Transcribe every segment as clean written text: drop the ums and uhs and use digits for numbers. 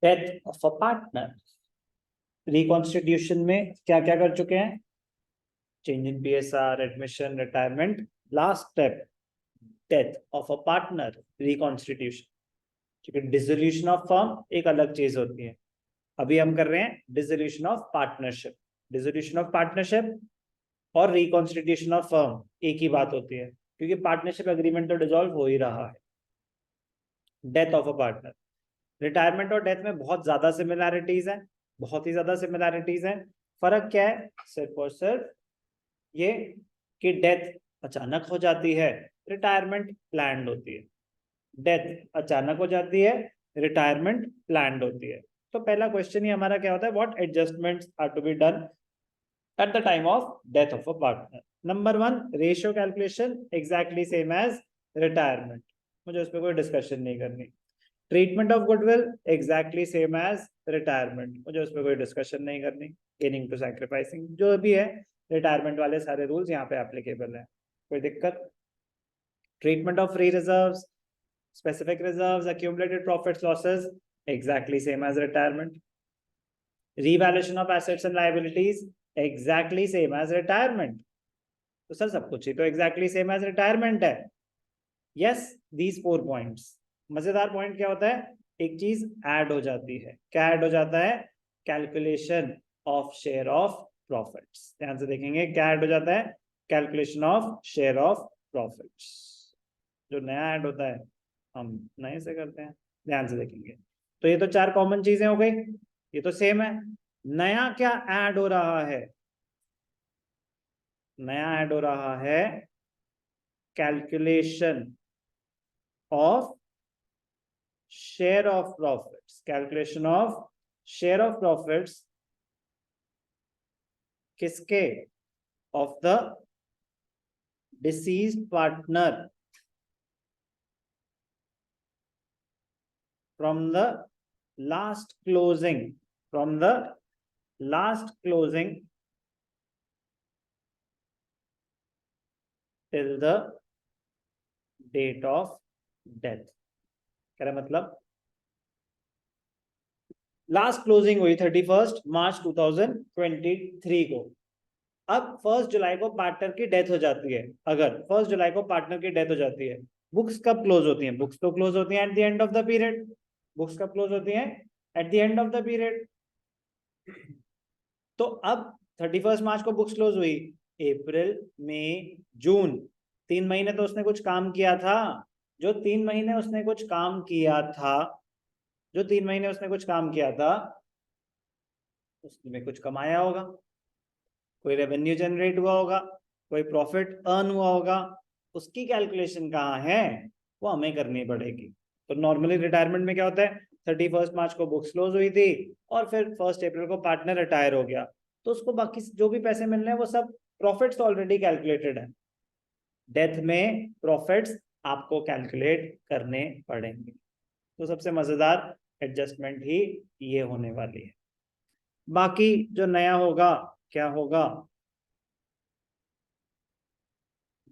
Death of a partner, reconstitution में क्या क्या कर चुके हैं, change in PSR, admission, retirement, last step death of a partner, reconstitution. क्योंकि डिसोल्यूशन ऑफ फर्म एक अलग चीज होती है, अभी हम कर रहे हैं dissolution of partnership. Dissolution of partnership और रिकॉन्स्टिट्यूशन ऑफ फर्म एक ही बात होती है, क्योंकि पार्टनरशिप एग्रीमेंट तो डिसॉल्व हो ही रहा है। Death of a partner, retirement और डेथ में बहुत ज्यादा सिमिलैरिटीज हैं, बहुत ही ज्यादा सिमिलैरिटीज हैं। फर्क क्या है, सिर्फ और सिर्फ ये कि डेथ अचानक हो जाती है, रिटायरमेंट प्लान्ड होती है। डेथ अचानक हो जाती है, रिटायरमेंट प्लान्ड होती है। तो पहला क्वेश्चन ही हमारा क्या होता है, what adjustments are to be done at the time of death of a partner. Number one, ratio calculation exactly same as retirement, मुझे उस पर कोई डिस्कशन नहीं करनी। Treatment of goodwill exactly same as retirement, मुझे उस पर कोई डिस्कशन नहीं करनी। गेनिंग टू सैक्रिफाइसिंग जो भी है, रिटायरमेंट वाले सारे रूल्स यहाँ पे एप्लीकेबल है, कोई दिक्कत। Treatment of free reserves, specific reserves, accumulated profits, losses, exactly same as retirement. Revaluation of assets and liabilities, exactly same as retirement. तो सर सब कुछ ही तो exactly same as retirement है। Yes, these 4 points। मजेदार point क्या होता है, एक चीज ऐड हो जाती है, क्या ऐड हो जाता है, calculation of share of profits. ध्यान से देखेंगे क्या ऐड हो जाता है, calculation of share of profits. जो नया ऐड होता है हम नए से करते हैं, ध्यान से देखेंगे। तो ये तो 4 कॉमन चीजें हो गई, ये तो सेम है। नया क्या ऐड हो रहा है, नया ऐड हो रहा है calculation of share of profits. Calculation of share of profits किसके, of the deceased partner from the last closing, from the last closing till the date of death। क्या मतलब, लास्ट क्लोजिंग हुई 31 मार्च 2023 को। अब 1 जुलाई को पार्टनर की डेथ हो जाती है, अगर 1 जुलाई को पार्टनर की डेथ हो जाती है, बुक्स कब क्लोज होती हैं, बुक्स तो क्लोज होती हैं at the end of the period. Books कब क्लोज होती हैं, at the end of the period. तो अब 31 मार्च को बुक्स क्लोज हुई, अप्रैल मई जून, 3 महीने तो उसने कुछ काम किया था। जो 3 महीने उसने कुछ काम किया था, जो 3 महीने उसने कुछ काम किया था, उसमें कुछ कमाया होगा, कोई रेवेन्यू जनरेट हुआ होगा, कोई प्रॉफिट अर्न हुआ होगा, उसकी कैलकुलेशन कहाँ है, वो हमें करनी पड़ेगी। तो नॉर्मली रिटायरमेंट में क्या होता है, 31 मार्च को बुक्स क्लोज हुई थी और फिर 1 अप्रैल को पार्टनर रिटायर हो गया, तो उसको बाकी जो भी पैसे मिल रहे हैं वो सब प्रॉफिट्स ऑलरेडी कैलकुलेटेड है। डेथ में प्रॉफिट्स आपको कैलकुलेट करने पड़ेंगे। तो सबसे मजेदार एडजस्टमेंट ही ये होने वाली है। बाकी जो नया होगा क्या होगा,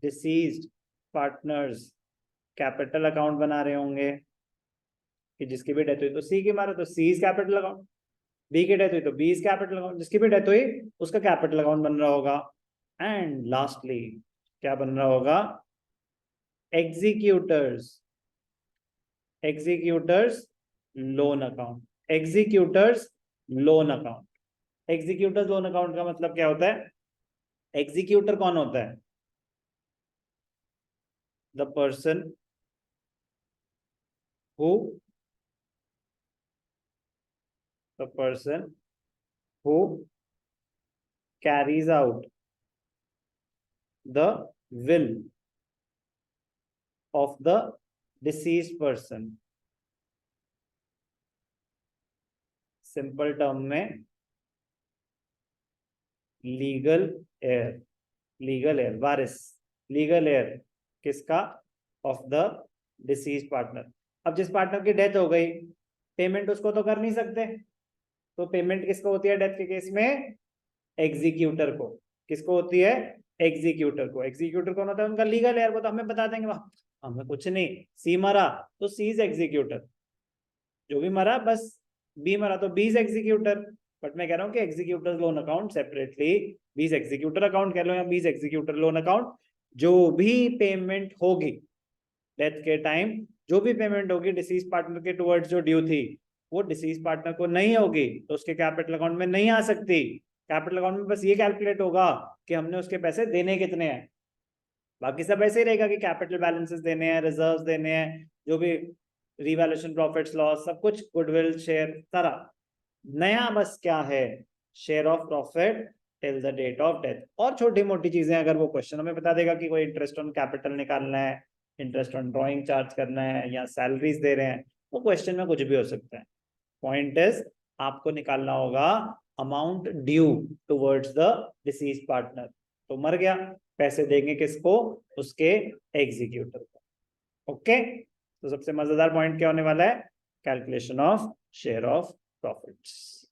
डिसीज्ड पार्टनर्स कैपिटल अकाउंट बना रहे होंगे, कि जिसकी भी डेथ हुई तो सी की मारो तो सी इज कैपिटल अकाउंट, बी की डेथ हुई तो बी इज कैपिटल अकाउंट, जिसकी भी डेथ हुई उसका कैपिटल अकाउंट बन रहा होगा। एंड लास्टली क्या बन रहा होगा, executors, executors loan account, executors loan account. Executors loan account का मतलब क्या होता है, एग्जीक्यूटर कौन होता है, the person who, the person who carries out the will of the deceased person। Simple term में लीगल एयर, लीगल एयर वारिस, legal air किसका, ऑफ द डिसीज्ड पार्टनर। अब जिस पार्टनर की डेथ हो गई, पेमेंट उसको तो कर नहीं सकते, तो पेमेंट किसको होती है डेथ के केस में, एग्जीक्यूटर को। किसको होती है, एग्जीक्यूटर को। एग्जीक्यूटर कौन होता है, उनका लीगल एयर, वो तो हमें बता देंगे, हमें कुछ नहीं। सी मरा तो सी इज एग्जीक्यूटर, जो भी मरा बस बी मरा तो बी इज एग्जीक्यूटर, बट मैं कह रहा हूँ कि executor loan account separately, B is executor account कह लो या B is executor loan account, जो भी पेमेंट होगी डेथ के टाइम, जो भी पेमेंट होगी डिसीज पार्टनर के टुवर्ड्स जो ड्यू थी, वो डिसीज पार्टनर को नहीं होगी तो उसके कैपिटल अकाउंट में नहीं आ सकती। कैपिटल अकाउंट में बस ये कैलकुलेट होगा कि हमने उसके पैसे देने कितने हैं, बाकी सब ऐसे ही रहेगा कि कैपिटल बैलेंसेस देने हैं, रिजर्व्स देने हैं, जो भी रिवैल्यूएशन प्रॉफिट्स लॉस सब कुछ, गुडविल शेयर सारा। नया बस क्या है, share of profit till the date of death, और छोटी मोटी चीजें अगर वो क्वेश्चन हमें बता देगा कि कोई इंटरेस्ट ऑन कैपिटल निकालना है, इंटरेस्ट ऑन ड्रॉइंग चार्ज करना है या सैलरीज दे रहे हैं, वो क्वेश्चन में कुछ भी हो सकता है। पॉइंट इज आपको निकालना होगा amount due towards the disease partner, तो मर गया, पैसे देंगे किसको, उसके एग्जीक्यूटर को। ओके, तो सबसे मजेदार पॉइंट क्या होने वाला है, calculation of share of profits.